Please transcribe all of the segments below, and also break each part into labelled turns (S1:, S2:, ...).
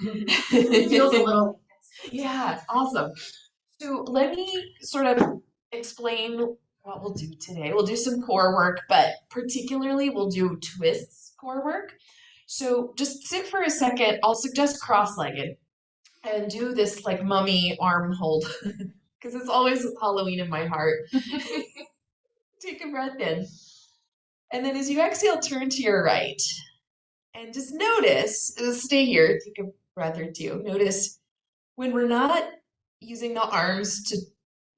S1: It feels a little.
S2: Yeah, awesome. So let me sort of explain what we'll do today. We'll do some core work, but particularly we'll do twists core work. So just sit for a second. I'll suggest cross-legged and do this like mummy arm hold because it's always Halloween in my heart. Take a breath in. And then as you exhale, turn to your right. And just notice, stay here, take a breath or two. Notice when we're not using the arms to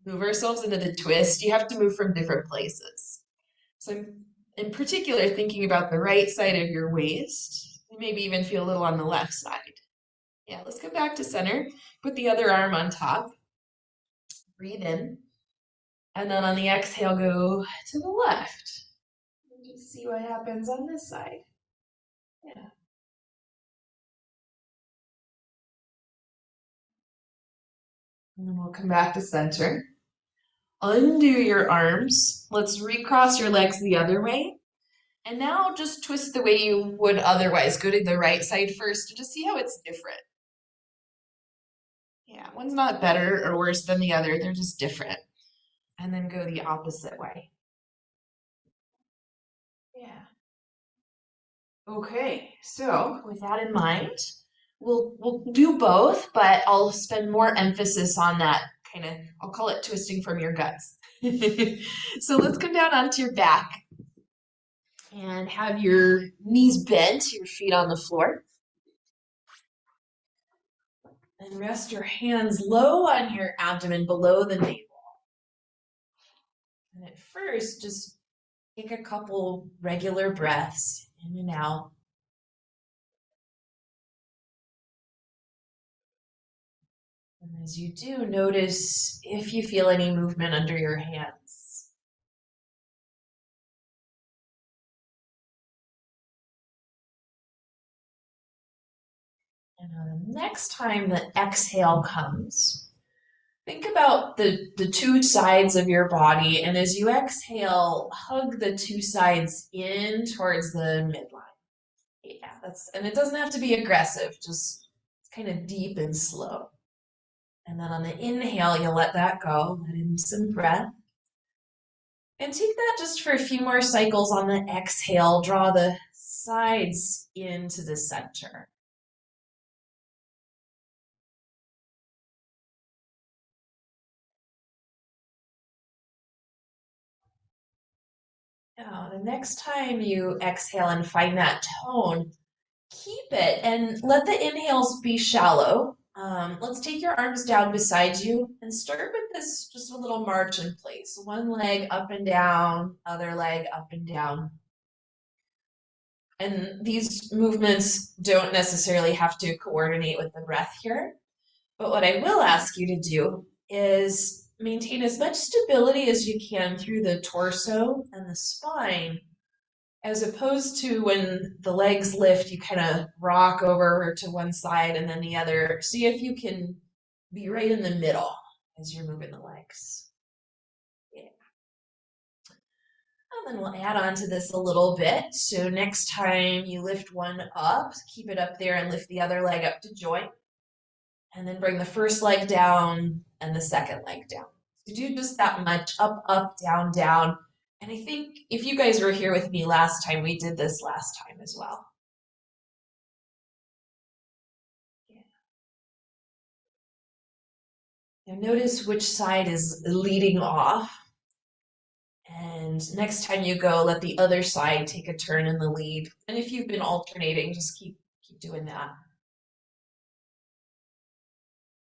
S2: move ourselves into the twist, you have to move from different places. So I'm in particular thinking about the right side of your waist. Maybe even feel a little on the left side. Yeah, let's go back to center. Put the other arm on top. Breathe in. And then on the exhale, go to the left. And just see what happens on this side. Yeah. And then we'll come back to center. Undo your arms. Let's recross your legs the other way. And now just twist the way you would otherwise. Go to the right side first to just see how it's different. Yeah, one's not better or worse than the other. They're just different. And then go the opposite way. Yeah. Okay, so with that in mind, we'll do both, but I'll spend more emphasis on that kind of, I'll call it twisting from your guts. So let's come down onto your back and have your knees bent, your feet on the floor. And rest your hands low on your abdomen below the navel. And at first, just take a couple regular breaths in and out. And as you do, notice if you feel any movement under your hands. And the next time the exhale comes, think about the two sides of your body. And as you exhale, hug the two sides in towards the midline. Yeah, and it doesn't have to be aggressive, just kind of deep and slow. And then on the inhale, you'll let that go, let in some breath. And take that just for a few more cycles on the exhale. Draw the sides into the center. Now, the next time you exhale and find that tone, keep it and let the inhales be shallow. Let's take your arms down beside you and start with this just a little march in place. One leg up and down, other leg up and down. And these movements don't necessarily have to coordinate with the breath here. But what I will ask you to do is maintain as much stability as you can through the torso and the spine, as opposed to when the legs lift, you kind of rock over to one side and then the other. See if you can be right in the middle as you're moving the legs. Yeah. And then we'll add on to this a little bit. So next time you lift one up, keep it up there and lift the other leg up to join. And then bring the first leg down and the second leg down. So do just that much, up, up, down, down. And I think if you guys were here with me last time, we did this last time as well. Yeah. Now notice which side is leading off. And next time you go, let the other side take a turn in the lead. And if you've been alternating, just keep doing that.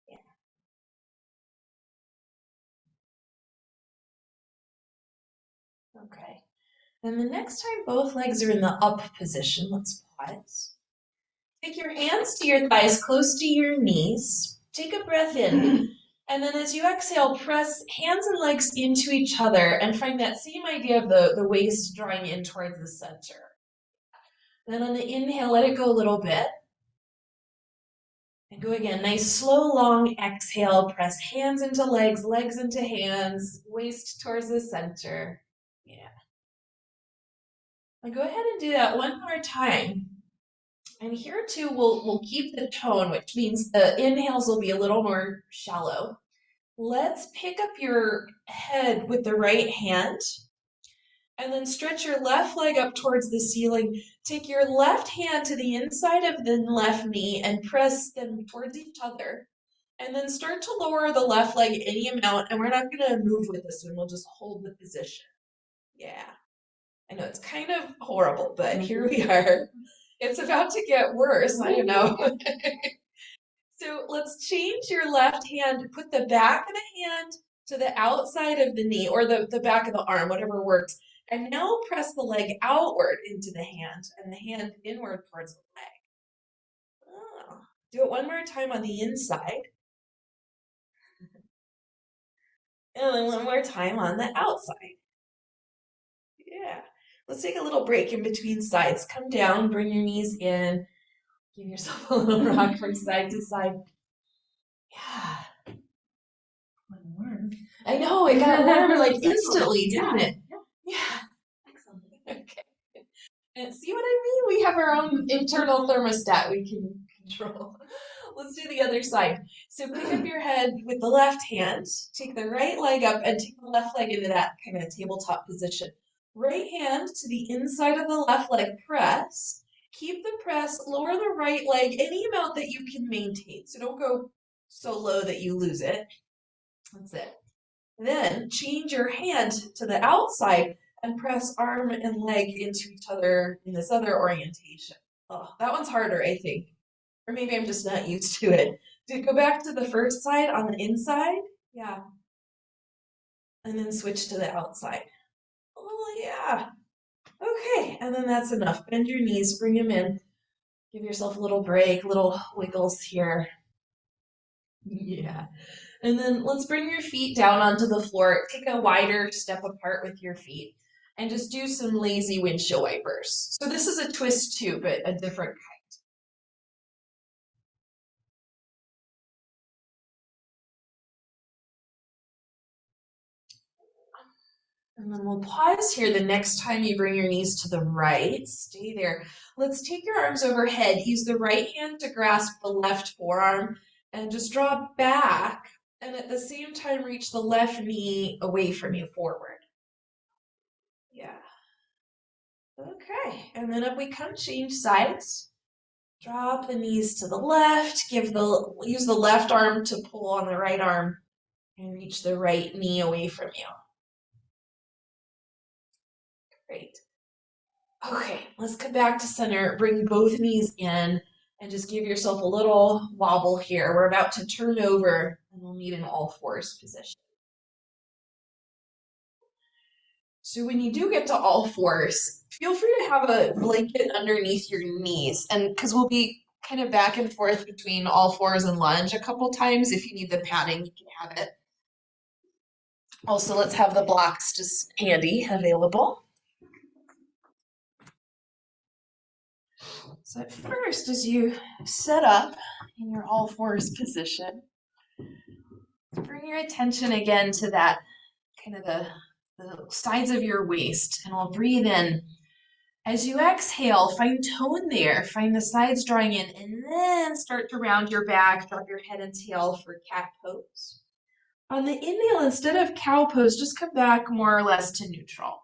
S2: Yeah. Okay. Then the next time both legs are in the up position, let's pause. Take your hands to your thighs close to your knees. Take a breath in. And then as you exhale, press hands and legs into each other and find that same idea of the waist drawing in towards the center. Then on the inhale, let it go a little bit. And go again, nice slow long exhale, press hands into legs, legs into hands, waist towards the center. Yeah. And go ahead and do that one more time. And here too, we'll keep the tone, which means the inhales will be a little more shallow. Let's pick up your head with the right hand and then stretch your left leg up towards the ceiling. Take your left hand to the inside of the left knee and press them towards each other. And then start to lower the left leg any amount, and we're not going to move with this one. We'll just hold the position. Yeah. I know it's kind of horrible, but here we are. It's about to get worse. I don't know. So let's change your left hand. Put the back of the hand to the outside of the knee or the back of the arm, whatever works. And now press the leg outward into the hand and the hand inward towards the leg. Oh. Do it one more time on the inside. And then one more time on the outside. Yeah. Let's take a little break in between sides. Come down, bring your knees in. Give yourself a little rock from side to side. Yeah. Warm. I know, it got warmer like instantly, didn't it? Yeah. Excellent. Okay. And see what I mean? We have our own internal thermostat we can control. Let's do the other side. So pick up your head with the left hand, take the right leg up, and take the left leg into that kind of tabletop position. Right hand to the inside of the left leg, press. Keep the press, lower the right leg any amount that you can maintain. So don't go so low that you lose it. That's it. Then change your hand to the outside and press arm and leg into each other in this other orientation. Oh, that one's harder, I think. Or maybe I'm just not used to it. Go back to the first side on the inside. Yeah. And then switch to the outside. Oh, yeah. Okay. And then that's enough. Bend your knees, bring them in. Give yourself a little break, little wiggles here. Yeah. And then let's bring your feet down onto the floor. Take a wider step apart with your feet and just do some lazy windshield wipers. So this is a twist too, but a different kind. And then we'll pause here the next time you bring your knees to the right. Stay there. Let's take your arms overhead. Use the right hand to grasp the left forearm and just draw back. And at the same time, reach the left knee away from you forward. Yeah. Okay. And then up we come, change sides. Drop the knees to the left. Use the left arm to pull on the right arm and reach the right knee away from you. Great. Okay, let's come back to center. Bring both knees in and just give yourself a little wobble here. We're about to turn over and we'll meet in all fours position. So when you do get to all fours, feel free to have a blanket underneath your knees, and because we'll be kind of back and forth between all fours and lunge a couple times. If you need the padding, you can have it. Also, let's have the blocks just handy, available. So at first, as you set up in your all fours position, bring your attention again to that kind of the sides of your waist, and we'll breathe in. As you exhale, find tone there, find the sides drawing in, and then start to round your back, drop your head and tail for cat pose. On the inhale, instead of cow pose, just come back more or less to neutral.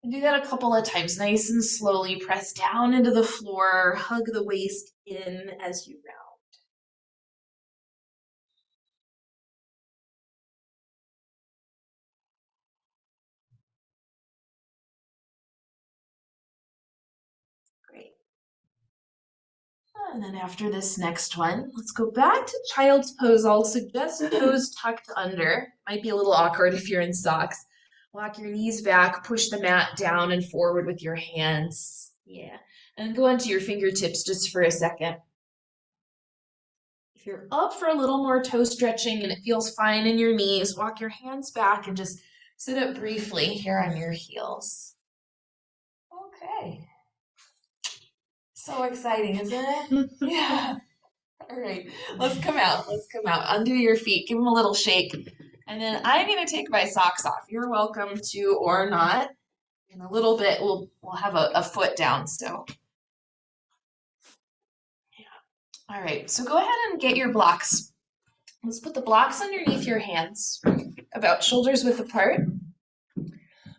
S2: And do that a couple of times, nice and slowly. Press down into the floor, hug the waist in as you round. Great. And then after this next one, let's go back to child's pose. I'll suggest toes tucked under. Might be a little awkward if you're in socks. Walk your knees back, push the mat down and forward with your hands. Yeah. And go onto your fingertips just for a second. If you're up for a little more toe stretching and it feels fine in your knees, walk your hands back and just sit up briefly here on your heels. Okay. So exciting, isn't it? Yeah. All right, let's come out. Let's come out. Undo your feet. Give them a little shake. And then I'm going to take my socks off. You're welcome to or not. In a little bit, we'll have a foot down. So All right, so go ahead and get your blocks. Let's put the blocks underneath your hands, about shoulders width apart.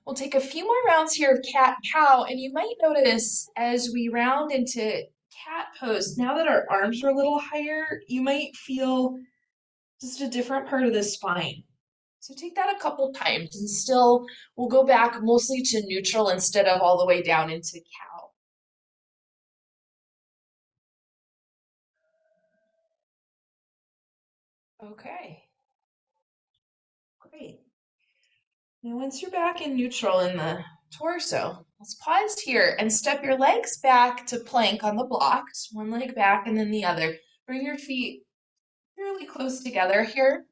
S2: We'll take a few more rounds here of cat cow, and you might notice as we round into cat pose, now that our arms are a little higher, you might feel just a different part of the spine. So take that a couple times, and still we'll go back mostly to neutral instead of all the way down into cow. Okay, great. Now once you're back in neutral in the torso, let's pause here and step your legs back to plank on the blocks, one leg back and then the other. Bring your feet fairly close together here.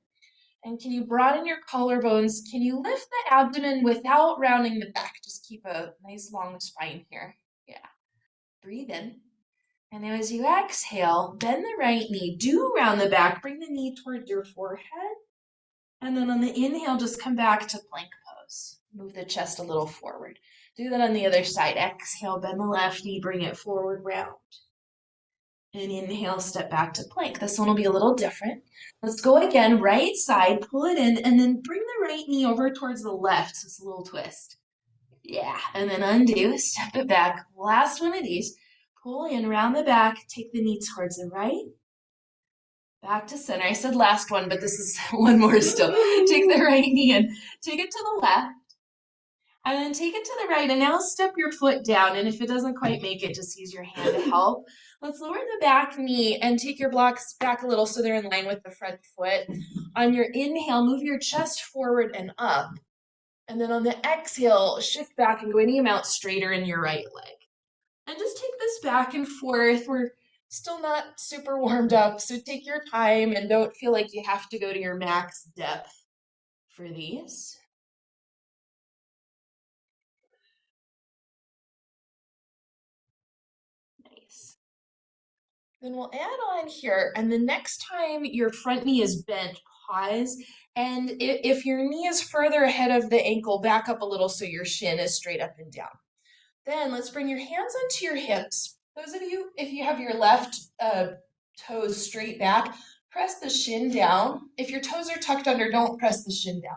S2: And can you broaden your collarbones? Can you lift the abdomen without rounding the back? Just keep a nice long spine here. Yeah. Breathe in. And now as you exhale, bend the right knee. Do round the back. Bring the knee towards your forehead. And then on the inhale, just come back to plank pose. Move the chest a little forward. Do that on the other side. Exhale, bend the left knee, bring it forward, round. And inhale, step back to plank. This one will be a little different. Let's go again, right side, pull it in, and then bring the right knee over towards the left. So it's a little twist. Yeah, and then undo, step it back. Last one of these. Pull in, round the back, take the knee towards the right. Back to center. I said last one, but this is one more still. Take the right knee and take it to the left. And then take it to the right, and now step your foot down, and if it doesn't quite make it, just use your hand to help. Let's lower the back knee and take your blocks back a little so they're in line with the front foot. On your inhale, move your chest forward and up. And then on the exhale, shift back and go any amount straighter in your right leg. And just take this back and forth. We're still not super warmed up, so take your time and don't feel like you have to go to your max depth for these. Nice. Then we'll add on here, and the next time your front knee is bent, pause. And if your knee is further ahead of the ankle, back up a little so your shin is straight up and down. Then let's bring your hands onto your hips. Those of you, if you have your left toes straight back, press the shin down. If your toes are tucked under, don't press the shin down.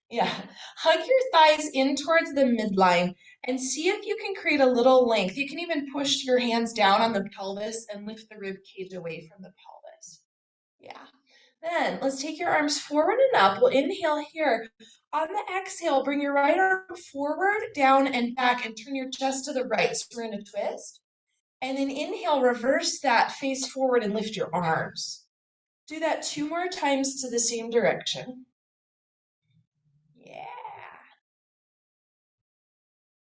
S2: Yeah, hug your thighs in towards the midline and see if you can create a little length. You can even push your hands down on the pelvis and lift the rib cage away from the pelvis. Yeah. Then let's take your arms forward and up. We'll inhale here. On the exhale, bring your right arm forward, down, and back, and turn your chest to the right. So we're in a twist. And then inhale, reverse that, face forward, and lift your arms. Do that 2 more times to the same direction. Yeah.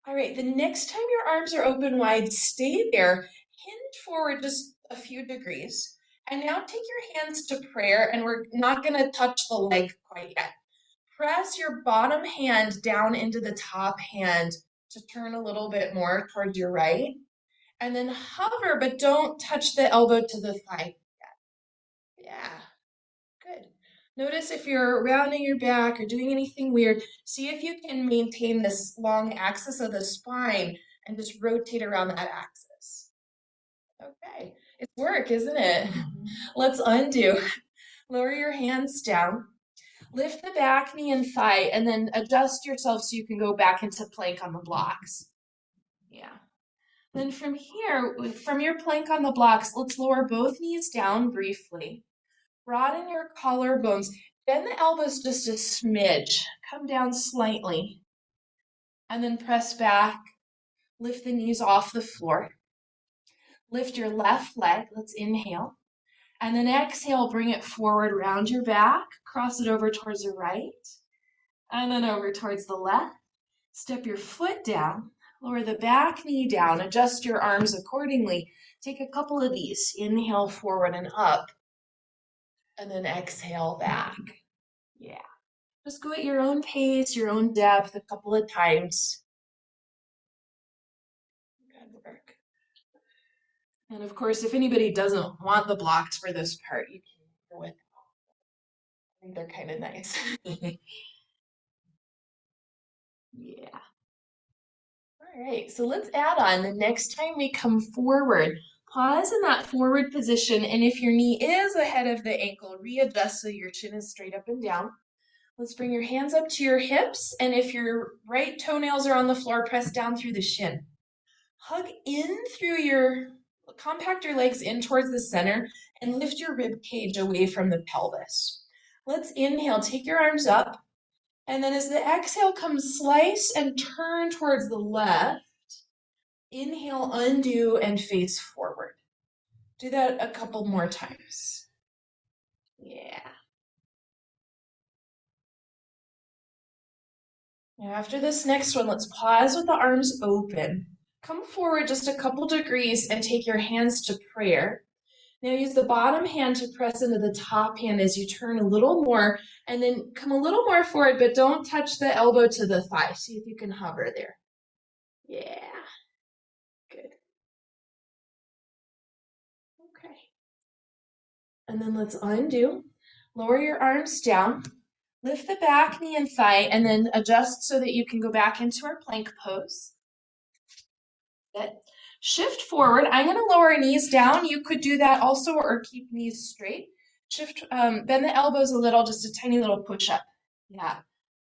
S2: All right, the next time your arms are open wide, stay there, hinge forward just a few degrees. And now take your hands to prayer, and we're not going to touch the leg quite yet. Press your bottom hand down into the top hand to turn a little bit more towards your right. And then hover, but don't touch the elbow to the thigh yet. Yeah, good. Notice if you're rounding your back or doing anything weird, see if you can maintain this long axis of the spine and just rotate around that axis. Okay, it's work, isn't it? Let's undo. Lower your hands down. Lift the back knee and thigh, and then adjust yourself so you can go back into plank on the blocks. Yeah. Then from here, from your plank on the blocks, let's lower both knees down briefly. Broaden your collarbones. Bend the elbows just a smidge. Come down slightly. And then press back. Lift the knees off the floor. Lift your left leg. Let's inhale. And then exhale, bring it forward, round your back. Cross it over towards the right. And then over towards the left. Step your foot down. Lower the back knee down. Adjust your arms accordingly. Take a couple of these. Inhale forward and up. And then exhale back. Yeah. Just go at your own pace, your own depth a couple of times. Good work. And of course, if anybody doesn't want the blocks for this part, you can go with them. I think they're kind of nice. Yeah. All right, so let's add on the next time we come forward, Pause in that forward position, and if your knee is ahead of the ankle, readjust so your chin is straight up and down. Let's bring your hands up to your hips, and if your right toenails are on the floor, press down through the shin. Hug in through compact your legs in towards the center, and lift your rib cage away from the pelvis. Let's inhale, take your arms up, and then as the exhale comes, slice and turn towards the left. Inhale, undo, and face forward. Do that a couple more times. Yeah. Now after this next one, let's pause with the arms open. Come forward just a couple degrees and take your hands to prayer. Now use the bottom hand to press into the top hand as you turn a little more, and then come a little more forward, but don't touch the elbow to the thigh. See if you can hover there. Yeah. Good. Okay. And then let's undo. Lower your arms down. Lift the back knee and thigh, and then adjust so that you can go back into our plank pose. Good. Shift forward. I'm going to lower knees down. You could do that also, or keep knees straight. Shift, bend the elbows a little, just a tiny little push up. Yeah.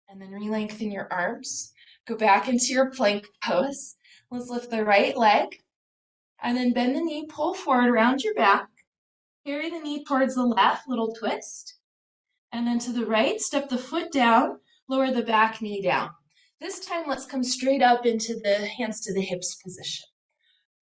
S2: And then re-lengthen your arms. Go back into your plank pose. Let's lift the right leg, and then bend the knee, pull forward around your back. Carry the knee towards the left, little twist. And then to the right, step the foot down, lower the back knee down. This time, let's come straight up into the hands to the hips position.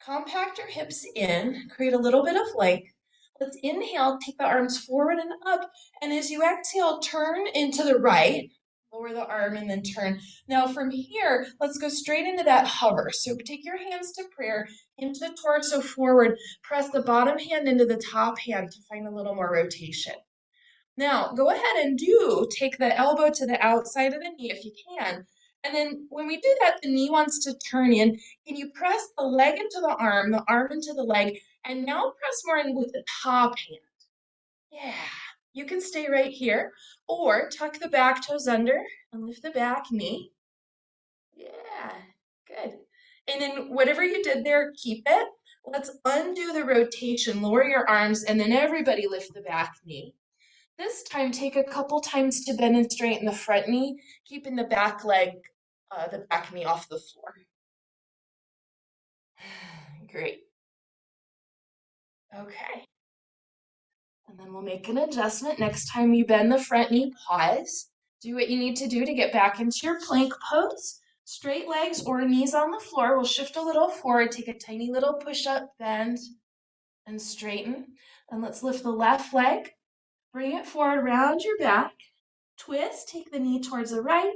S2: Compact your hips in, create a little bit of length. Let's inhale, take the arms forward and up. And as you exhale, turn into the right, lower the arm and then turn. Now from here, let's go straight into that hover. So take your hands to prayer, into the torso forward, press the bottom hand into the top hand to find a little more rotation. Now, go ahead and take the elbow to the outside of the knee if you can. And then when we do that, the knee wants to turn in. Can you press the leg into the arm into the leg, and now press more in with the top hand. Yeah, you can stay right here, or tuck the back toes under and lift the back knee. Yeah, good. And then whatever you did there, keep it. Let's undo the rotation, lower your arms, and then everybody lift the back knee. This time, take a couple times to bend and straighten the front knee, keeping the back leg, the back knee off the floor. Great. Okay. And then we'll make an adjustment. Next time you bend the front knee, pause. Do what you need to do to get back into your plank pose. Straight legs or knees on the floor. We'll shift a little forward, take a tiny little push-up, bend, and straighten. And let's lift the left leg. Bring it forward around your back. Twist, take the knee towards the right.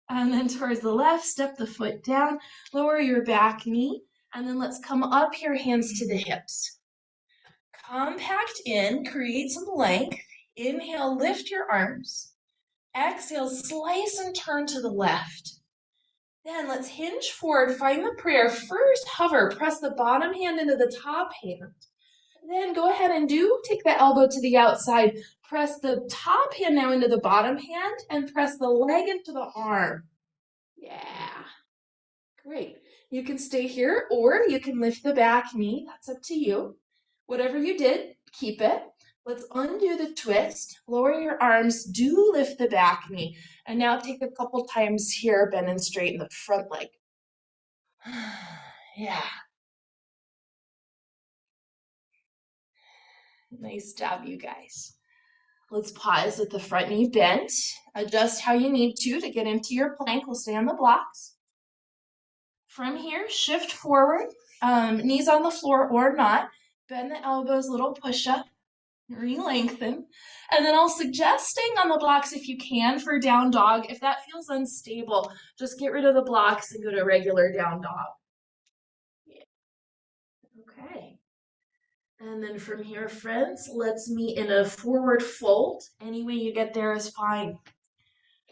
S2: And then towards the left, step the foot down, lower your back knee, and then let's come up your hands to the hips. Compact in, create some length. Inhale, lift your arms. Exhale, slice and turn to the left. Then let's hinge forward, find the prayer. First, hover, press the bottom hand into the top hand. Then go ahead and take the elbow to the outside. Press the top hand now into the bottom hand and press the leg into the arm. Yeah, great. You can stay here or you can lift the back knee. That's up to you. Whatever you did, keep it. Let's undo the twist. Lower your arms. Do lift the back knee. And now take a couple times here, bend and straighten the front leg. Yeah. Nice job, you guys. Let's pause with the front knee bent. Adjust how you need to get into your plank. We'll stay on the blocks. From here, shift forward, knees on the floor or not. Bend the elbows, little push-up, re-lengthen. And then I'll suggest staying on the blocks if you can for down dog. If that feels unstable, just get rid of the blocks and go to regular down dog. Yeah. Okay. And then from here, friends, let's meet in a forward fold. Any way you get there is fine.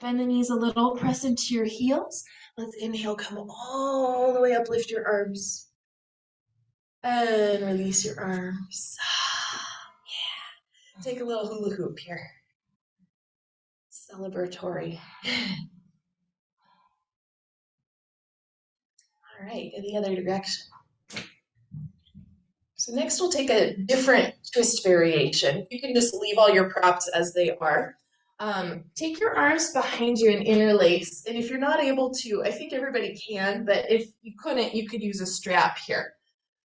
S2: Bend the knees a little, press into your heels. Let's inhale, come all the way up, lift your arms. And release your arms. Yeah. Take a little hula hoop here. Celebratory. All right, in the other direction. So next we'll take a different twist variation. You can just leave all your props as they are. Take your arms behind you and interlace. And if you're not able to, I think everybody can, but if you couldn't, you could use a strap here.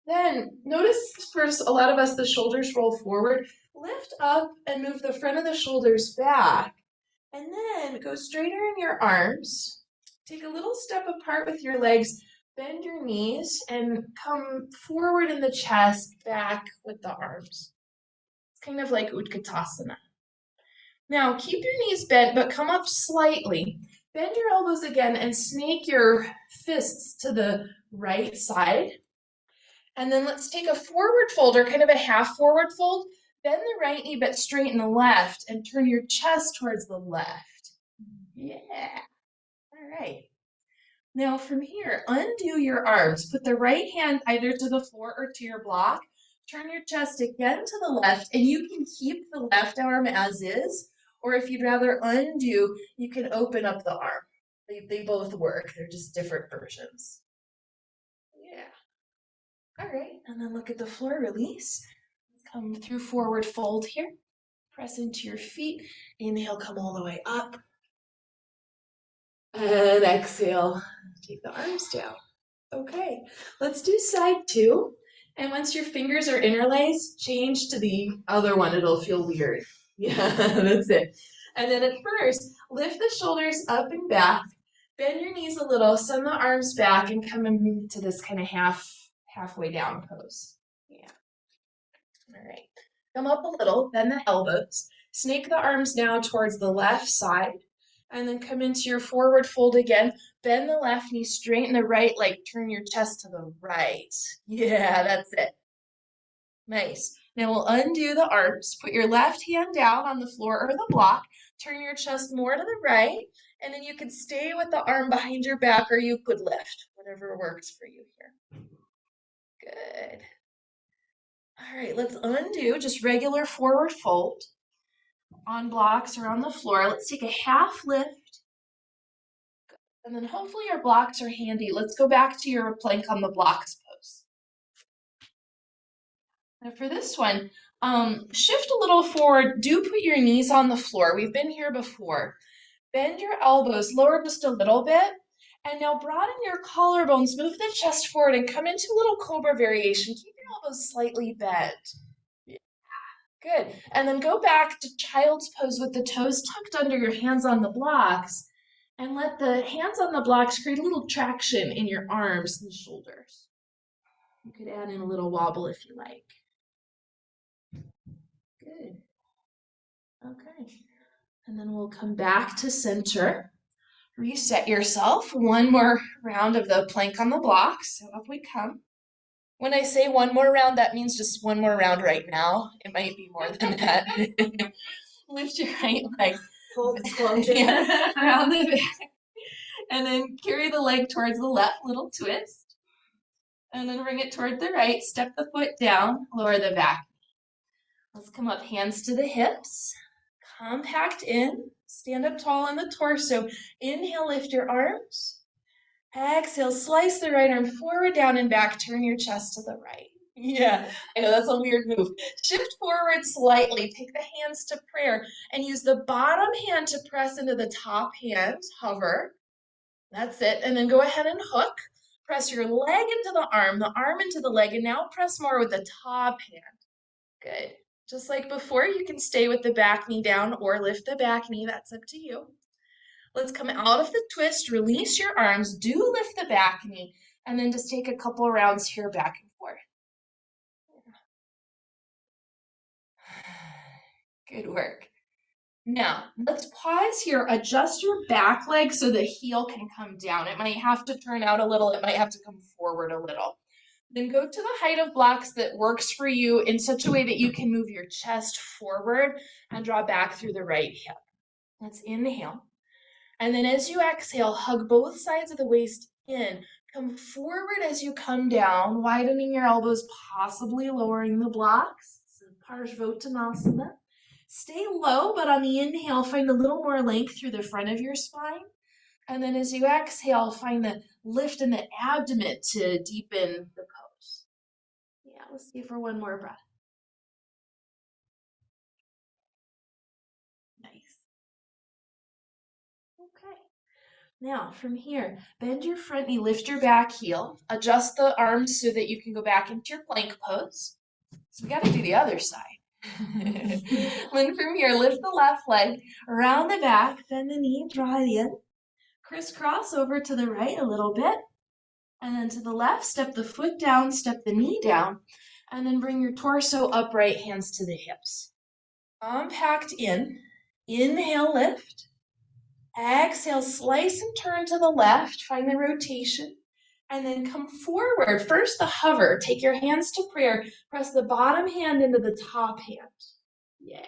S2: Then notice first, a lot of us, the shoulders roll forward. Lift up and move the front of the shoulders back. And then go straighter in your arms. Take a little step apart with your legs. Bend your knees and come forward in the chest, back with the arms. It's kind of like Utkatasana. Now keep your knees bent, but come up slightly. Bend your elbows again and snake your fists to the right side. And then let's take a forward fold, or kind of a half forward fold. Bend the right knee, but straighten the left, and turn your chest towards the left. Yeah. All right. Now from here, undo your arms. Put the right hand either to the floor or to your block. Turn your chest again to the left, and you can keep the left arm as is, or if you'd rather undo, you can open up the arm. They both work. They're just different versions. Yeah. All right, and then look at the floor, release. Come through forward fold here. Press into your feet. Inhale, come all the way up. And exhale, take the arms down. Okay, let's do side two. And once your fingers are interlaced, change to the other one. It'll feel weird. Yeah, that's it. And then at first, lift the shoulders up and back. Bend your knees a little, send the arms back, and come into this kind of halfway down pose. Yeah. All right. Come up a little, bend the elbows. Snake the arms now towards the left side. And then come into your forward fold again. Bend the left knee, straighten the right leg, turn your chest to the right. Yeah, that's it. Nice. Now we'll undo the arms. Put your left hand down on the floor or the block. Turn your chest more to the right. And then you can stay with the arm behind your back, or you could lift, whatever works for you here. Good. All right, let's undo just regular forward fold on blocks or on the floor. Let's take a half lift. And then hopefully your blocks are handy. Let's go back to your plank on the blocks pose. Now for this one, shift a little forward. Do put your knees on the floor. We've been here before. Bend your elbows, lower just a little bit. And now broaden your collarbones, move the chest forward and come into a little cobra variation. Keep your elbows slightly bent. Yeah. Good. And then go back to child's pose with the toes tucked under your hands on the blocks. And let the hands on the blocks create a little traction in your arms and shoulders. You could add in a little wobble if you like. Good. Okay. And then we'll come back to center. Reset yourself. One more round of the plank on the blocks. So up we come. When I say one more round, that means just one more round right now. It might be more than that. Lift your right leg.
S1: Full disclosure.
S2: Yeah, around the back. And then carry the leg towards the left, little twist. And then bring it toward the right. Step the foot down, lower the back. Let's come up, hands to the hips. Compact in. Stand up tall on the torso. Inhale, lift your arms. Exhale, slice the right arm forward, down, and back. Turn your chest to the right. Yeah, I know that's a weird move. Shift forward slightly. Take the hands to prayer and use the bottom hand to press into the top hand. Hover. That's it. And then go ahead and hook. Press your leg into the arm into the leg, and now press more with the top hand. Good. Just like before, you can stay with the back knee down or lift the back knee. That's up to you. Let's come out of the twist, release your arms, do lift the back knee, and then just take a couple rounds here back and forth. Good work. Now, let's pause here. Adjust your back leg so the heel can come down. It might have to turn out a little. It might have to come forward a little. Then go to the height of blocks that works for you in such a way that you can move your chest forward and draw back through the right hip. Let's inhale. And then as you exhale, hug both sides of the waist in. Come forward as you come down, widening your elbows, possibly lowering the blocks. So Parsvottanasana. Stay low, but on the inhale, find a little more length through the front of your spine. And then as you exhale, find the lift in the abdomen to deepen the pose. Yeah, Let's see for one more breath. Nice. Okay. Now, from here, bend your front knee, lift your back heel, adjust the arms so that you can go back into your plank pose. So we got to do the other side. Then from here, lift the left leg around the back, bend the knee, draw it in. Crisscross over to the right a little bit. And then to the left, step the foot down, step the knee down. And then bring your torso upright, hands to the hips. Compact in. Inhale, lift. Exhale, slice and turn to the left. Find the rotation. And then come forward. First, the hover. Take your hands to prayer. Press the bottom hand into the top hand. Yeah.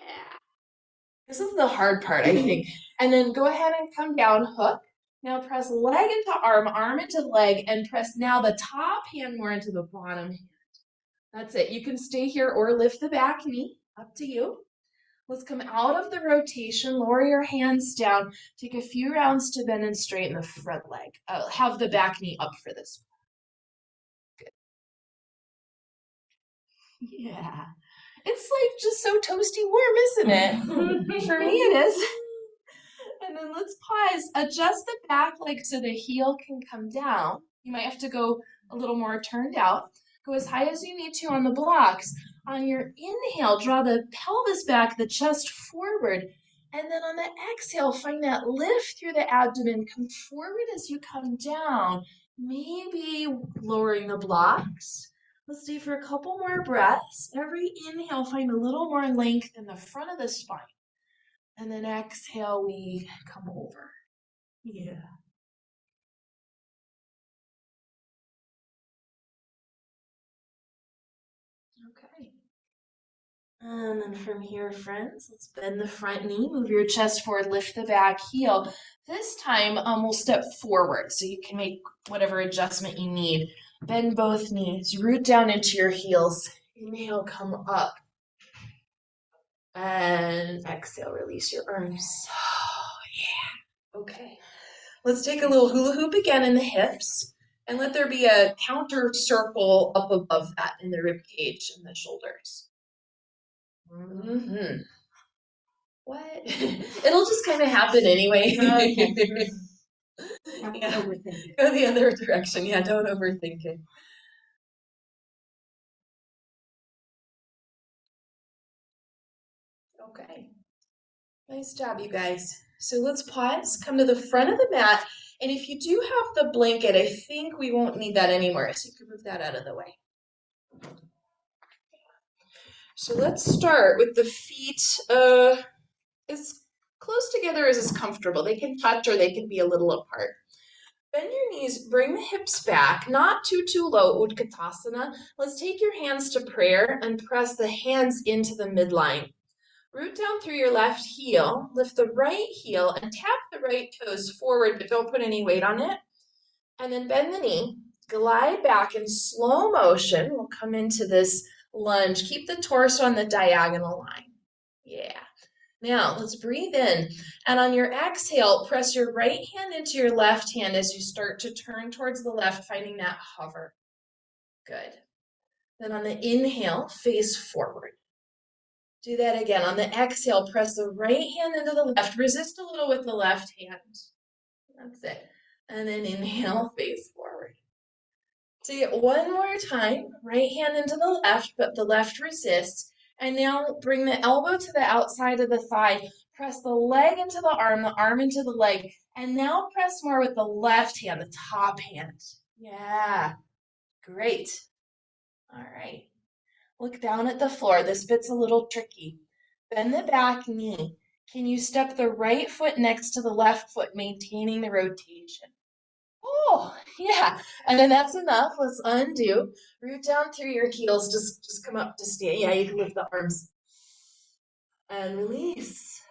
S2: This is the hard part, I think. And then go ahead and come down, hook. Now press leg into arm, arm into leg, and press now the top hand more into the bottom hand. That's it. You can stay here or lift the back knee. Up to you. Let's come out of the rotation, lower your hands down, take a few rounds to bend and straighten the front leg. Have the back knee up for this. Good. Yeah. It's like just so toasty warm, isn't it? For me it is. And then let's pause. Adjust the back leg so the heel can come down. You might have to go a little more turned out. Go as high as you need to on the blocks. On your inhale, draw the pelvis back, the chest forward. And then on the exhale, find that lift through the abdomen. Come forward as you come down. Maybe lowering the blocks. Let's stay for a couple more breaths. Every inhale, find a little more length in the front of the spine. And then exhale, we come over. Yeah. Okay. And then from here, friends, let's bend the front knee, move your chest forward, lift the back heel. This time, we'll step forward so you can make whatever adjustment you need. Bend both knees, root down into your heels. Inhale, come up. And exhale, release your arms. Oh, yeah. Okay. Let's take a little hula hoop again in the hips. And let there be a counter circle up above that in the rib cage and the shoulders. Mm-hmm. What? It'll just kind of happen anyway. Okay. Yeah. Go the other direction. Yeah, don't overthink it. Okay. Nice job, you guys. So let's pause, come to the front of the mat. And if you do have the blanket, I think we won't need that anymore. So you can move that out of the way. So let's start with the feet as close together as is comfortable. They can touch or they can be a little apart. Bend your knees, bring the hips back, not too low, Utkatasana. Let's take your hands to prayer and press the hands into the midline. Root down through your left heel, lift the right heel and tap the right toes forward, but don't put any weight on it. And then bend the knee, glide back in slow motion. We'll come into this lunge. Keep the torso on the diagonal line. Yeah. Now, let's breathe in. And on your exhale, press your right hand into your left hand as you start to turn towards the left, finding that hover. Good. Then on the inhale, face forward. Do that again. On the exhale, press the right hand into the left. Resist a little with the left hand. That's it. And then inhale, face forward. So you get one more time, right hand into the left, but the left resists. And now bring the elbow to the outside of the thigh. Press the leg into the arm into the leg. And now press more with the left hand, the top hand. Yeah, great. All right. Look down at the floor. This bit's a little tricky. Bend the back knee. Can you step the right foot next to the left foot, maintaining the rotation? Oh, yeah. And then that's enough. Let's undo. Root down through your heels. Just come up to stand. Yeah, you can lift the arms. And release.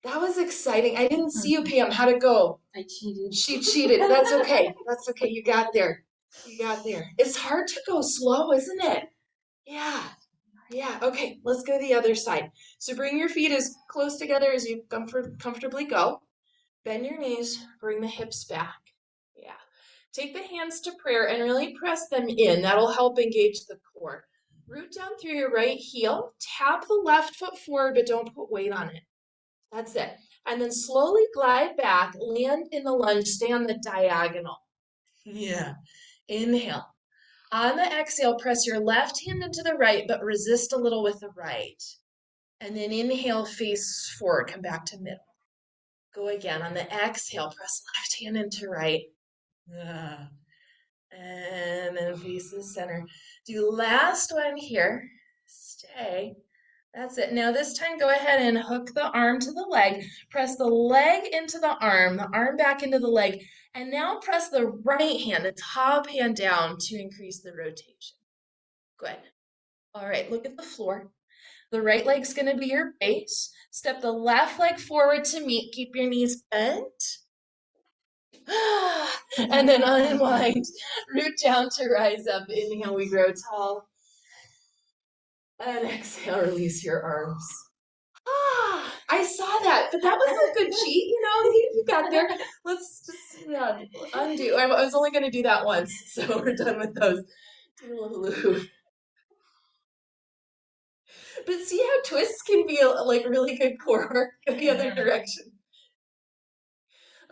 S2: That was exciting. I didn't see you, Pam. How'd it go?
S1: I cheated.
S2: She cheated. That's okay. That's okay. You got there. You got there. It's hard to go slow, isn't it? Yeah. Yeah. Okay. Let's go the other side. So bring your feet as close together as you comfortably go. Bend your knees. Bring the hips back. Yeah. Take the hands to prayer and really press them in. That'll help engage the core. Root down through your right heel. Tap the left foot forward, but don't put weight on it. That's it. And then slowly glide back, land in the lunge, stay on the diagonal. Yeah. Inhale. On the exhale, press your left hand into the right, but resist a little with the right. And then inhale, face forward, come back to middle. Go again. On the exhale, press left hand into right. And then face the center. Do last one here. Stay. That's it. Now this time, go ahead and hook the arm to the leg. Press the leg into the arm back into the leg. And now press the right hand, the top hand down to increase the rotation. Good. All right, look at the floor. The right leg's going to be your base. Step the left leg forward to meet. Keep your knees bent. And then unwind. Root down to rise up. Inhale, we grow tall. And exhale, release your arms. I saw that, but that was a good cheat, you got there. Let's just undo. I was only going to do that once, so we're done with those. Do a little loop. But see how twists can be like really good core work in the other direction.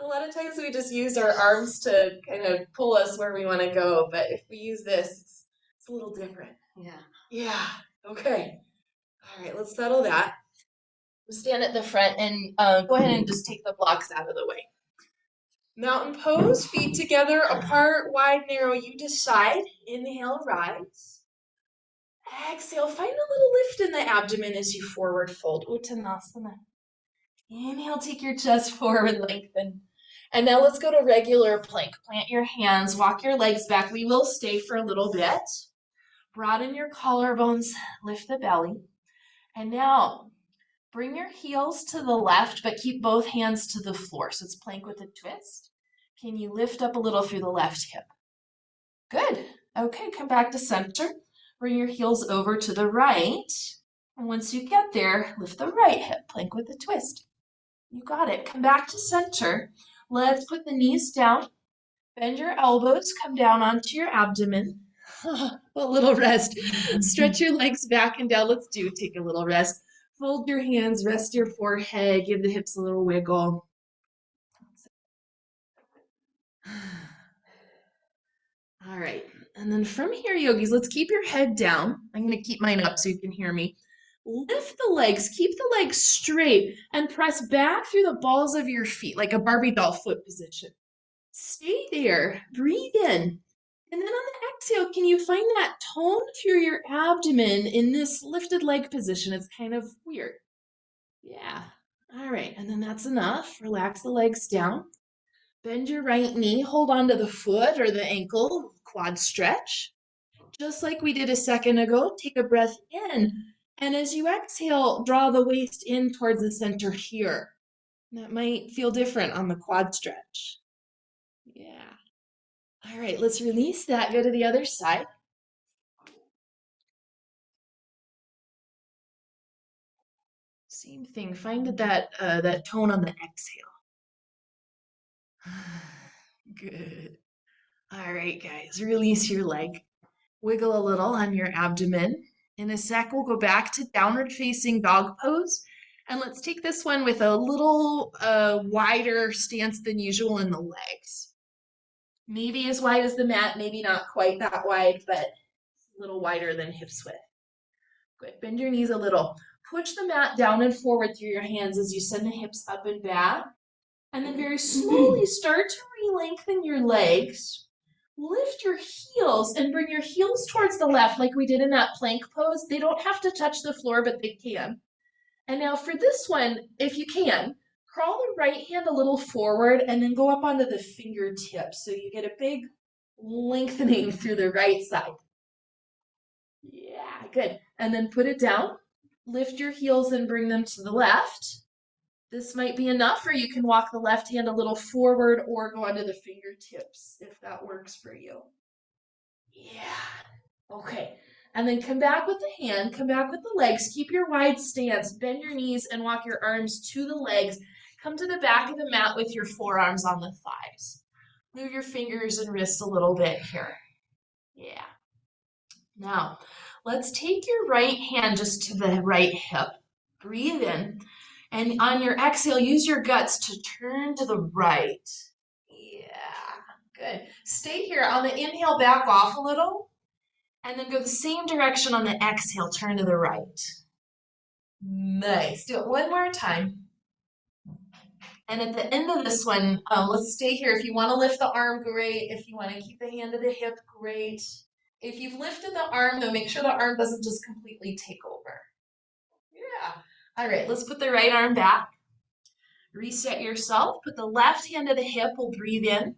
S2: A lot of times we just use our arms to kind of pull us where we want to go, but if we use this, it's a little different. Yeah. Okay. All right, let's settle that. Stand at the front and go ahead and just take the blocks out of the way. Mountain pose, feet together, apart, wide, narrow, you decide. Inhale, rise. Exhale, find a little lift in the abdomen as you forward fold. Uttanasana. Inhale, take your chest forward, lengthen. And now let's go to regular plank. Plant your hands, walk your legs back. We will stay for a little bit. Broaden your collarbones, lift the belly. And now bring your heels to the left, but keep both hands to the floor. So it's plank with a twist. Can you lift up a little through the left hip? Good. Okay, come back to center. Bring your heels over to the right. And once you get there, lift the right hip, plank with a twist. You got it. Come back to center. Let's put the knees down. Bend your elbows, come down onto your abdomen. A little rest. Stretch your legs back and down. Let's take a little rest. Fold your hands, rest your forehead, give the hips a little wiggle. All right, and then from here, yogis, let's keep your head down. I'm going to keep mine up so you can hear me. Lift the legs, keep the legs straight, and press back through the balls of your feet like a Barbie doll foot position. Stay there, breathe in. And then on the exhale, can you find that tone through your abdomen in this lifted leg position? It's kind of weird. Yeah. All right, and then that's enough. Relax the legs down. Bend your right knee, hold on to the foot or the ankle, quad stretch. Just like we did a second ago, take a breath in. And as you exhale, draw the waist in towards the center here. That might feel different on the quad stretch. Yeah. All right, let's release that. Go to the other side. Same thing. Find that tone on the exhale. Good. All right, guys, release your leg. Wiggle a little on your abdomen. In a sec, we'll go back to downward facing dog pose. And let's take this one with a little wider stance than usual in the legs. Maybe as wide as the mat, maybe not quite that wide, but a little wider than hips width. Good. Bend your knees a little. Push the mat down and forward through your hands as you send the hips up and back. And then very slowly start to re-lengthen your legs. Lift your heels and bring your heels towards the left like we did in that plank pose. They don't have to touch the floor, but they can. And now for this one, if you can, crawl the right hand a little forward and then go up onto the fingertips so you get a big lengthening through the right side. Yeah, good. And then put it down. Lift your heels and bring them to the left. This might be enough, or you can walk the left hand a little forward or go onto the fingertips if that works for you. Yeah. Okay. And then come back with the hand, come back with the legs. Keep your wide stance. Bend your knees and walk your arms to the legs. Come to the back of the mat with your forearms on the thighs. Move your fingers and wrists a little bit here. Yeah. Now, let's take your right hand just to the right hip. Breathe in. And on your exhale, use your guts to turn to the right. Yeah, good. Stay here. On the inhale, back off a little. And then go the same direction on the exhale, turn to the right. Nice. Do it one more time. And at the end of this one, let's stay here. If you want to lift the arm, great. If you want to keep the hand to the hip, great. If you've lifted the arm, though, make sure the arm doesn't just completely take over. Yeah. All right, let's put the right arm back. Reset yourself. Put the left hand to the hip. We'll breathe in.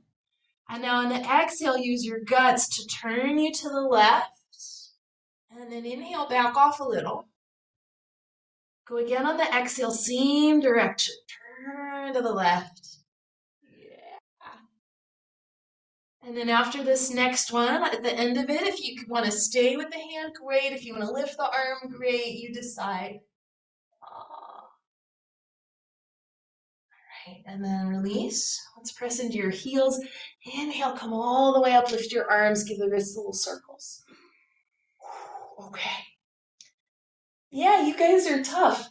S2: And now on the exhale, use your guts to turn you to the left. And then inhale, back off a little. Go again on the exhale, same direction. Turn to the left. Yeah. And then after this next one, at the end of it, if you want to stay with the hand, great. If you want to lift the arm, great. You decide. All right, and then release. Let's press into your heels. Inhale, come all the way up. Lift your arms. Give the wrists little circles. Okay. Yeah, you guys are tough.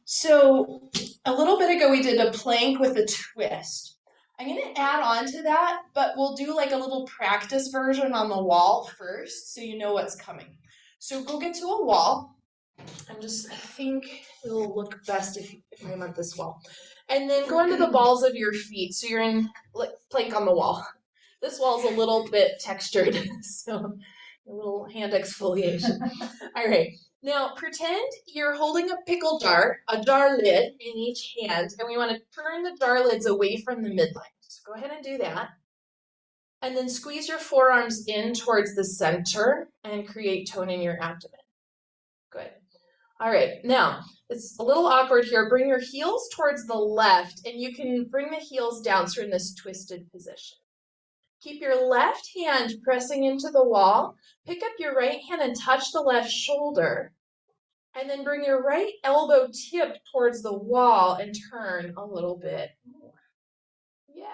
S2: So a little bit ago, we did a plank with a twist. I'm going to add on to that, but we'll do like a little practice version on the wall first so you know what's coming. So go get to a wall. I think it'll look best if I'm at this wall. And then go into the balls of your feet. So you're in like plank on the wall. This wall's a little bit textured, so a little hand exfoliation. All right. Now pretend you're holding a pickle jar, a jar lid in each hand, and we want to turn the jar lids away from the midline. So go ahead and do that. And then squeeze your forearms in towards the center and create tone in your abdomen. Good. All right, now it's a little awkward here. Bring your heels towards the left, and you can bring the heels down so you're in this twisted position. Keep your left hand pressing into the wall. Pick up your right hand and touch the left shoulder. And then bring your right elbow tip towards the wall and turn a little bit more. Yeah.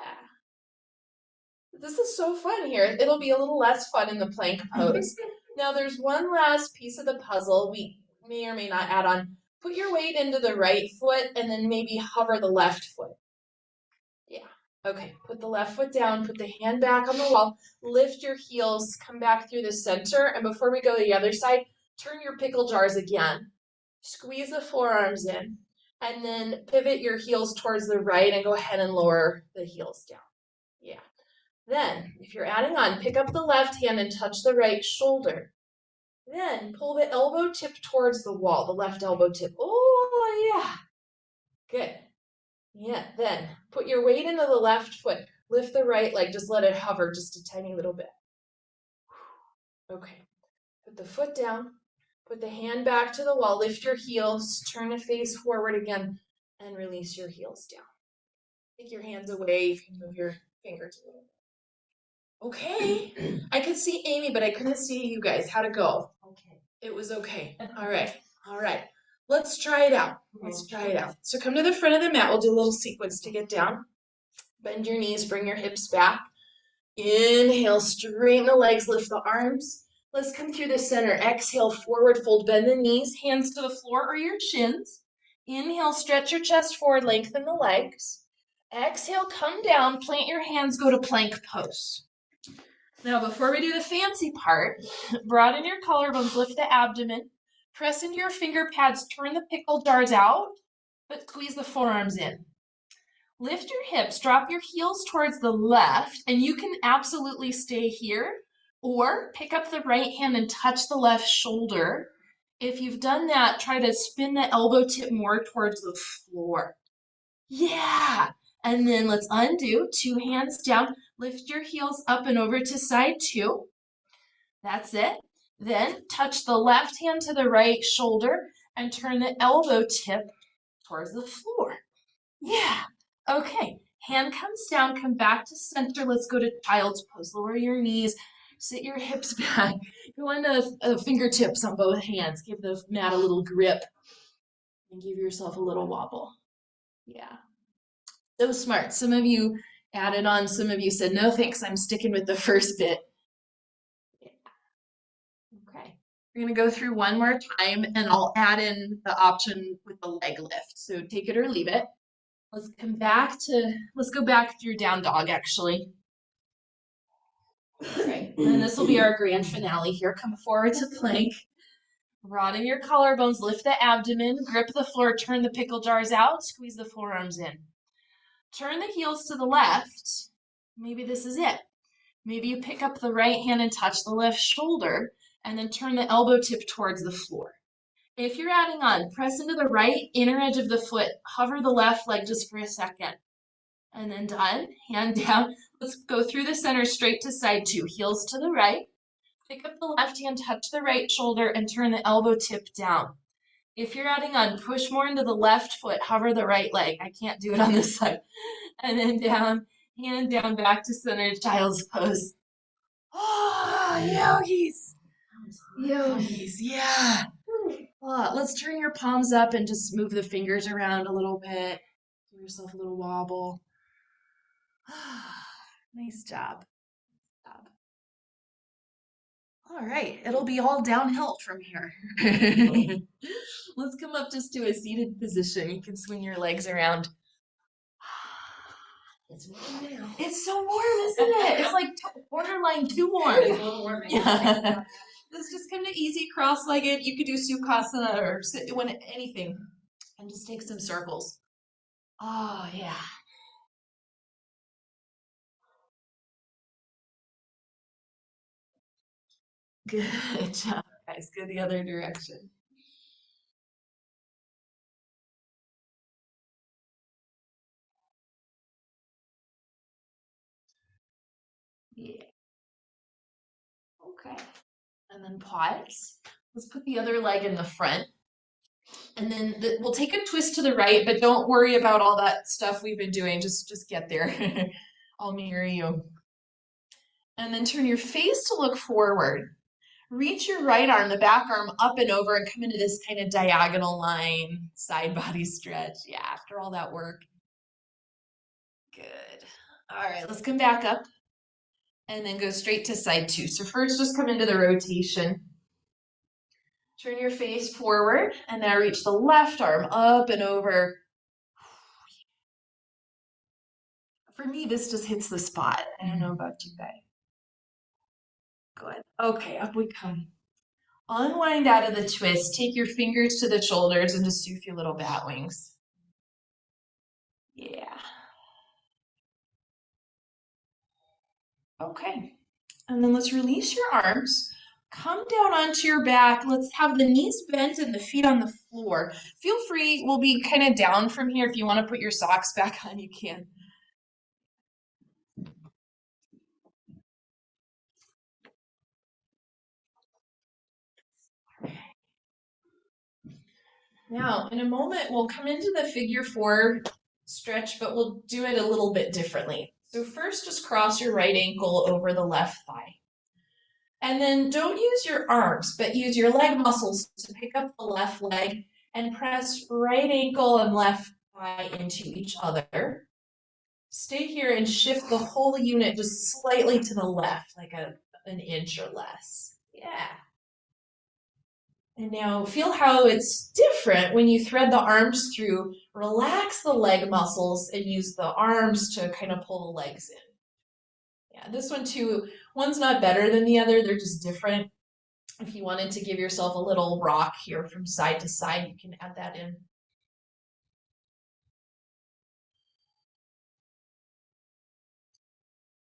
S2: This is so fun here. It'll be a little less fun in the plank pose. Now there's one last piece of the puzzle we may or may not add on. Put your weight into the right foot and then maybe hover the left foot. Yeah. Okay, put the left foot down, put the hand back on the wall, lift your heels, come back through the center, and before we go to the other side, turn your pickle jars again. Squeeze the forearms in, and then pivot your heels towards the right and go ahead and lower the heels down. Yeah. Then, if you're adding on, pick up the left hand and touch the right shoulder. Then, pull the elbow tip towards the wall, the left elbow tip. Oh, yeah. Good. Yeah, then put your weight into the left foot. Lift the right leg, just let it hover just a tiny little bit. Okay, put the foot down, put the hand back to the wall, lift your heels, turn the face forward again, and release your heels down. Take your hands away, you can move your fingers a little bit. Okay, I could see Amy, but I couldn't see you guys. How'd it go?
S1: Okay.
S2: It was okay. All right. Let's try it out. So come to the front of the mat. We'll do a little sequence to get down. Bend your knees, bring your hips back. Inhale, straighten the legs, lift the arms. Let's come through the center. Exhale, forward fold, bend the knees, hands to the floor or your shins. Inhale, stretch your chest forward, lengthen the legs. Exhale, come down, plant your hands, go to plank pose. Now, before we do the fancy part, broaden your collarbones, lift the abdomen. Press into your finger pads, turn the pickle jars out, but squeeze the forearms in. Lift your hips, drop your heels towards the left, and you can absolutely stay here, or pick up the right hand and touch the left shoulder. If you've done that, try to spin the elbow tip more towards the floor. Yeah, and then let's undo, 2 hands down, lift your heels up and over to side 2. That's it. Then touch the left hand to the right shoulder and turn the elbow tip towards the floor. Yeah. Okay. Hand comes down, come back to center. Let's go to child's pose. Lower your knees, sit your hips back. Go into fingertips on both hands. Give the mat a little grip and give yourself a little wobble. Yeah. So smart. Some of you Added on, some of you said, no thanks, I'm sticking with the first bit. Okay, we're gonna go through one more time and I'll add in the option with the leg lift. So take it or leave it. Let's go back through down dog actually. Okay, and this will be our grand finale here. Come forward to plank. Broaden your collarbones, lift the abdomen, grip the floor, turn the pickle jars out, squeeze the forearms in. Turn the heels to the left. Maybe this is it. Maybe you pick up the right hand and touch the left shoulder, and then turn the elbow tip towards the floor. If you're adding on, press into the right inner edge of the foot, hover the left leg just for a second. And then done, hand down. Let's go through the center straight to side two, heels to the right. Pick up the left hand, touch the right shoulder, and turn the elbow tip down. If you're adding on, push more into the left foot, hover the right leg. I can't do it on this side. And then down, hand down, back to center, child's pose. Oh, yogis. Yogis, yeah. Let's turn your palms up and just move the fingers around a little bit. Give yourself a little wobble. Nice job. All right, it'll be all downhill from here. Let's come up just to a seated position. You can swing your legs around.
S1: It's warm now.
S2: It's so warm, isn't it? It's like borderline too warm.
S1: It's a little warm.
S2: Yeah. Let's just come to easy cross-legged. You could do Sukhasana or sit when anything, and just take some circles. Oh yeah. Good job, guys. Go the other direction. Yeah. Okay. And then pause. Let's put the other leg in the front. And then we'll take a twist to the right, but don't worry about all that stuff we've been doing. Just get there. I'll mirror you. And then turn your face to look forward. Reach your right arm, the back arm, up and over and come into this kind of diagonal line, side body stretch. Yeah, after all that work. Good. All right, let's come back up and then go straight to side two. So first, just come into the rotation. Turn your face forward and now reach the left arm up and over. For me, this just hits the spot. I don't know about you guys. Good. Okay, up we come. Unwind out of the twist. Take your fingers to the shoulders and just do a few little bat wings. Yeah. Okay. And then let's release your arms. Come down onto your back. Let's have the knees bent and the feet on the floor. Feel free, we'll be kind of down from here. If you want to put your socks back on, you can. Now, in a moment, we'll come into the figure four stretch, but we'll do it a little bit differently. So first, just cross your right ankle over the left thigh. And then don't use your arms, but use your leg muscles to pick up the left leg and press right ankle and left thigh into each other. Stay here and shift the whole unit just slightly to the left, like an inch or less. Yeah. And now feel how it's different when you thread the arms through. Relax the leg muscles and use the arms to kind of pull the legs in. Yeah, this one too, one's not better than the other, they're just different. If you wanted to give yourself a little rock here from side to side, you can add that in.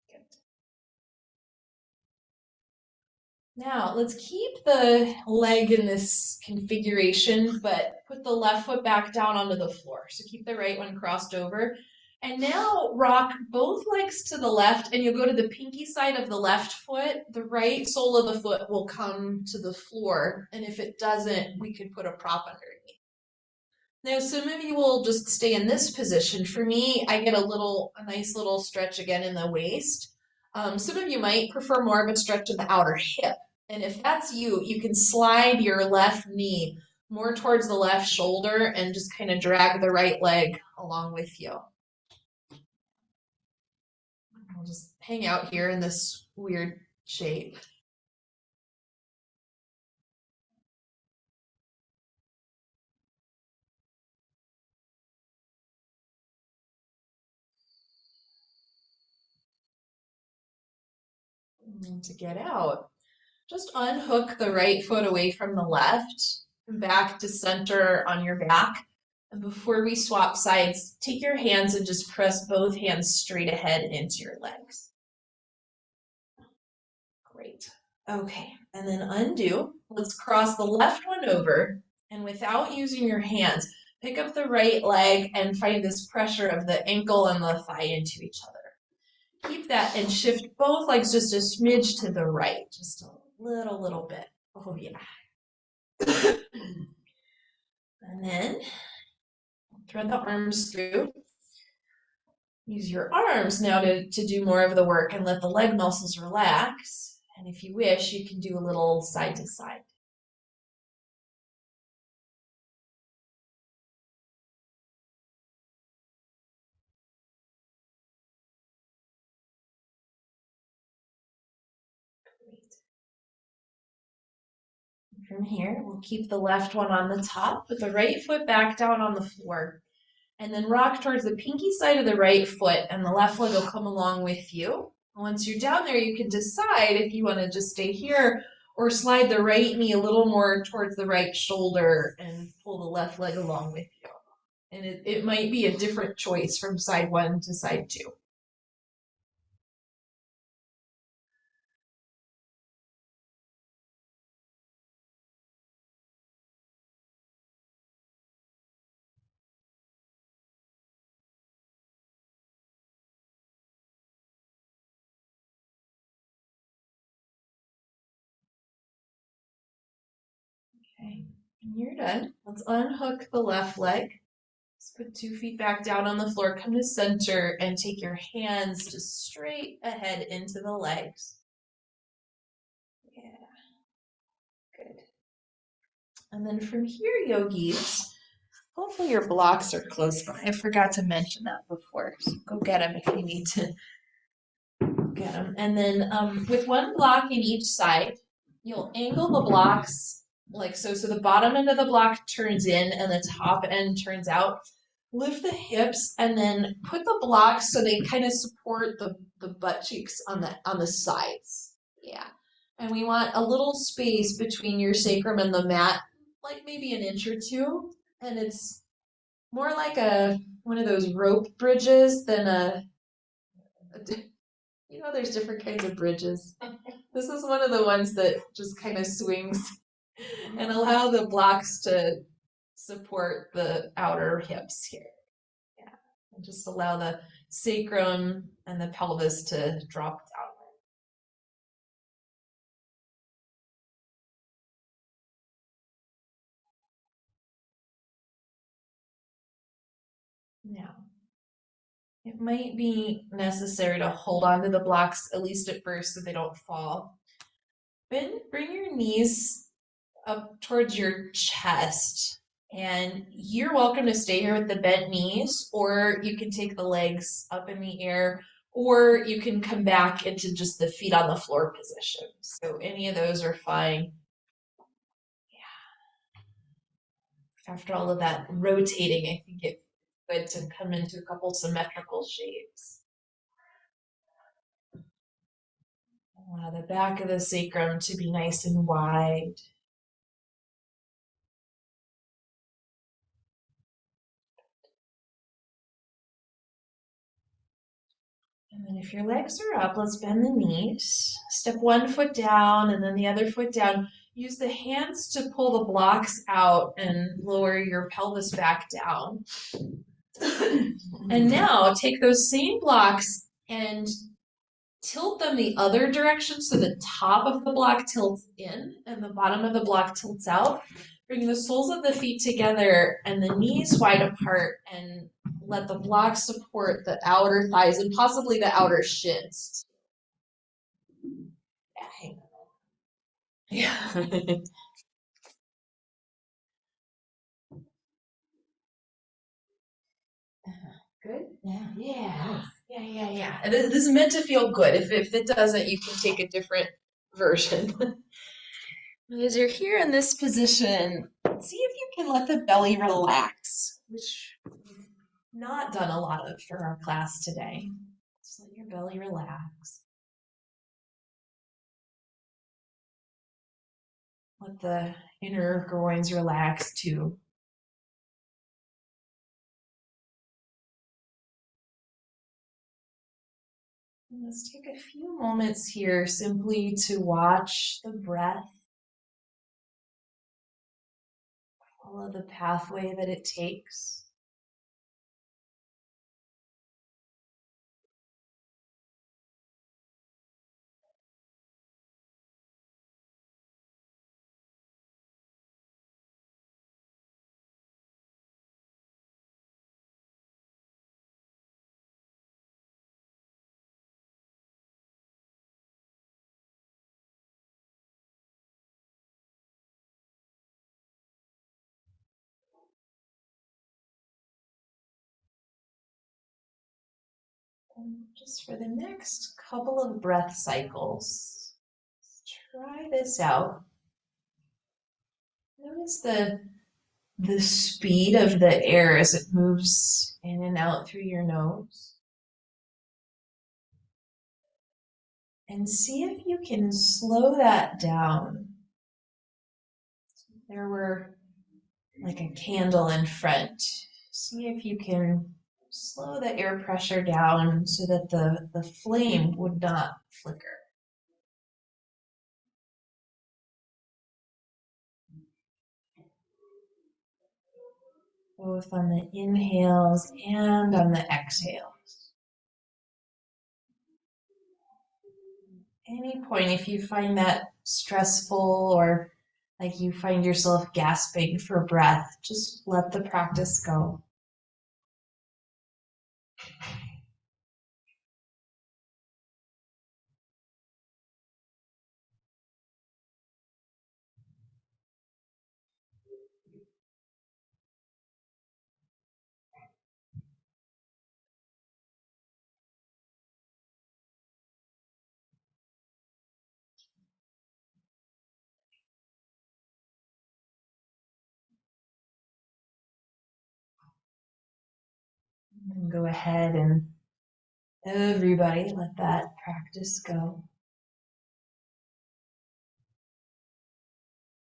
S2: Good. Now, let's keep the leg in this configuration, but put the left foot back down onto the floor. So keep the right one crossed over. And now rock both legs to the left, and you'll go to the pinky side of the left foot. The right sole of the foot will come to the floor, and if it doesn't, we could put a prop underneath. Now, some of you will just stay in this position. For me, I get a nice little stretch again in the waist. Some of you might prefer more of a stretch in the outer hip. And if that's you, you can slide your left knee more towards the left shoulder and just kind of drag the right leg along with you. I'll just hang out here in this weird shape. And to get out, just unhook the right foot away from the left, back to center on your back. And before we swap sides, take your hands and just press both hands straight ahead into your legs. Great. Okay, and then undo. Let's cross the left one over, and without using your hands, pick up the right leg and find this pressure of the ankle and the thigh into each other. Keep that and shift both legs just a smidge to the right, just a little bit. Oh, yeah. And then thread the arms through. Use your arms now to do more of the work and let the leg muscles relax. And if you wish, you can do a little side to side. Great. From here, we'll keep the left one on the top, put the right foot back down on the floor, and then rock towards the pinky side of the right foot, and the left leg will come along with you. Once you're down there, you can decide if you want to just stay here or slide the right knee a little more towards the right shoulder and pull the left leg along with you. And it might be a different choice from side one to side two. Okay, and you're done. Let's unhook the left leg. Let's put 2 feet back down on the floor, come to center, and take your hands just straight ahead into the legs. Yeah, good. And then from here, yogis, hopefully your blocks are close by. I forgot to mention that before, so go get them if you need to get them. And then with one block in each side, you'll angle the blocks like so. So the bottom end of the block turns in and the top end turns out. Lift the hips and then put the blocks so they kind of support the butt cheeks on the sides. Yeah. And we want a little space between your sacrum and the mat, like maybe an inch or two. And it's more like one of those rope bridges than there's different kinds of bridges. This is one of the ones that just kind of swings and allow the blocks to support the outer hips here. Yeah. And just allow the sacrum and the pelvis to drop down. Now, it might be necessary to hold on to the blocks, at least at first, so they don't fall. Then bring your knees up towards your chest. And you're welcome to stay here with the bent knees, or you can take the legs up in the air, or you can come back into just the feet on the floor position. So any of those are fine. Yeah. After all of that rotating, I think it's good to come into a couple symmetrical shapes. Allow the back of the sacrum to be nice and wide. And then if your legs are up, let's bend the knees. Step one foot down and then the other foot down. Use the hands to pull the blocks out and lower your pelvis back down. And now take those same blocks and tilt them the other direction so the top of the block tilts in and the bottom of the block tilts out. Bring the soles of the feet together and the knees wide apart and let the block support the outer thighs and possibly the outer shins. Yeah, hang on. Yeah. Good? Yeah. Yeah. Yeah. And this is meant to feel good. If it doesn't, you can take a different version. As you're here in this position, see if you can let the belly relax, which we've not done a lot of for our class today. Just let your belly relax. Let the inner groins relax too. And let's take a few moments here simply to watch the breath, follow the pathway that it takes. And just for the next couple of breath cycles, try this out. Notice the speed of the air as it moves in and out through your nose. And see if you can slow that down. There were like a candle in front. See if you can slow the air pressure down so that the flame would not flicker. Both on the inhales and on the exhales. Any point, if you find that stressful or like you find yourself gasping for breath, just let the practice go. And go ahead and everybody let that practice go.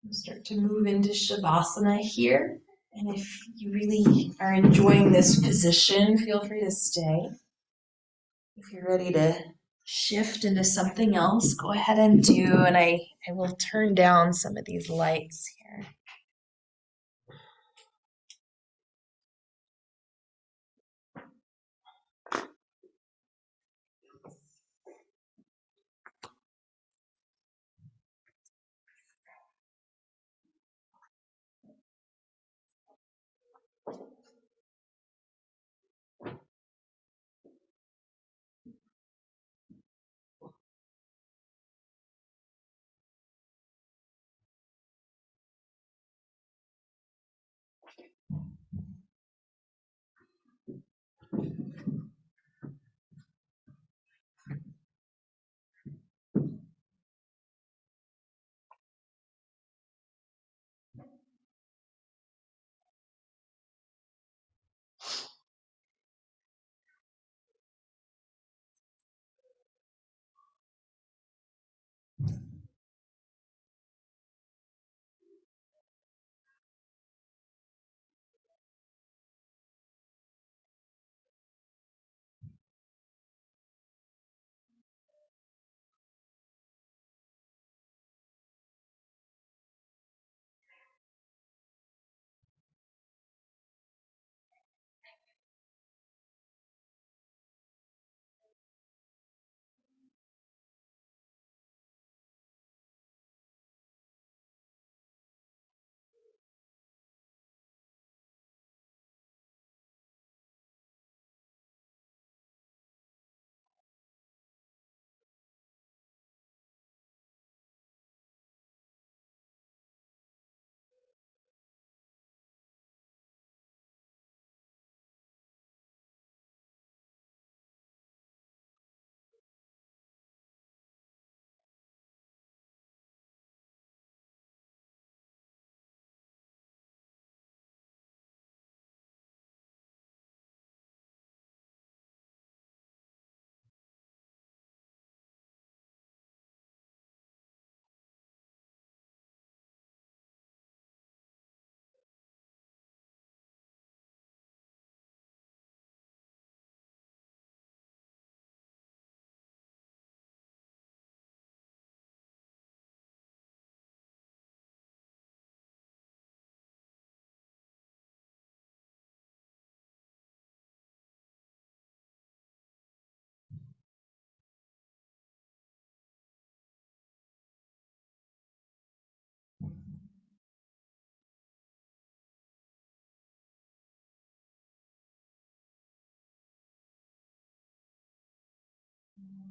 S2: And start to move into Shavasana here. And if you really are enjoying this position, feel free to stay. If you're ready to shift into something else, go ahead and do. And I will turn down some of these lights here.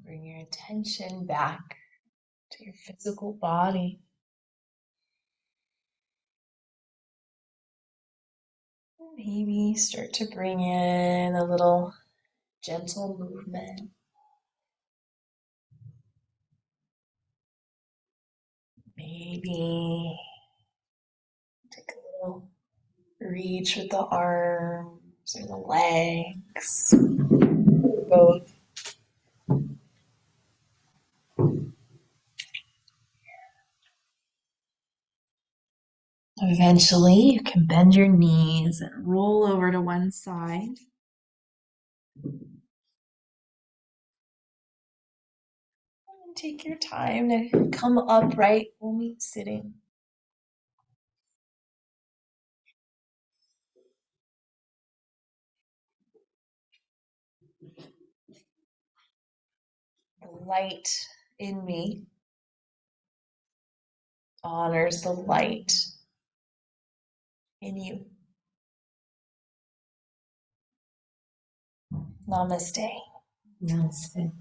S2: Bring your attention back to your physical body. Maybe start to bring in a little gentle movement. Maybe take a little reach with the arms or the legs, both. Eventually, you can bend your knees and roll over to one side. And take your time to come upright only sitting. The light in me honors the light in you. Namaste.
S1: Namaste.